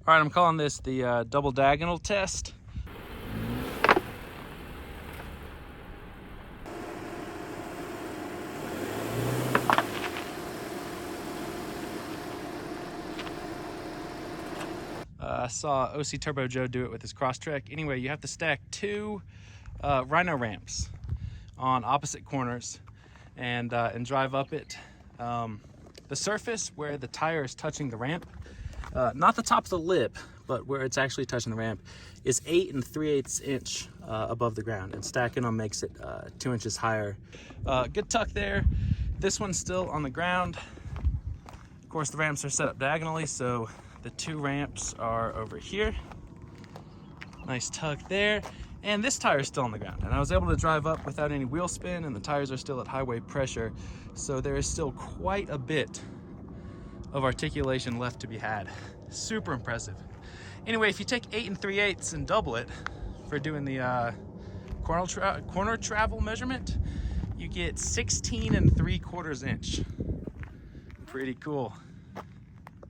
All right, I'm calling this the double diagonal test. I saw OC Turbo Joe do it with his Crosstrek. Anyway, you have to stack two Rhino ramps on opposite corners and drive up it. The surface where the tire is touching the ramp, not the top of the lip, but where it's actually touching the ramp, is 8 3/8 inch above the ground, and stacking them makes it 2 inches higher. Good tuck there. This one's still on the ground. Of course, the ramps are set up diagonally, so the two ramps are over here. Nice tuck there. And this tire is still on the ground, and I was able to drive up without any wheel spin, and the tires are still at highway pressure, so there is still quite a bit of articulation left to be had. Super impressive. Anyway, if you take 8 3/8 and double it for doing the corner travel measurement, you get 16 3/4 inch. Pretty cool.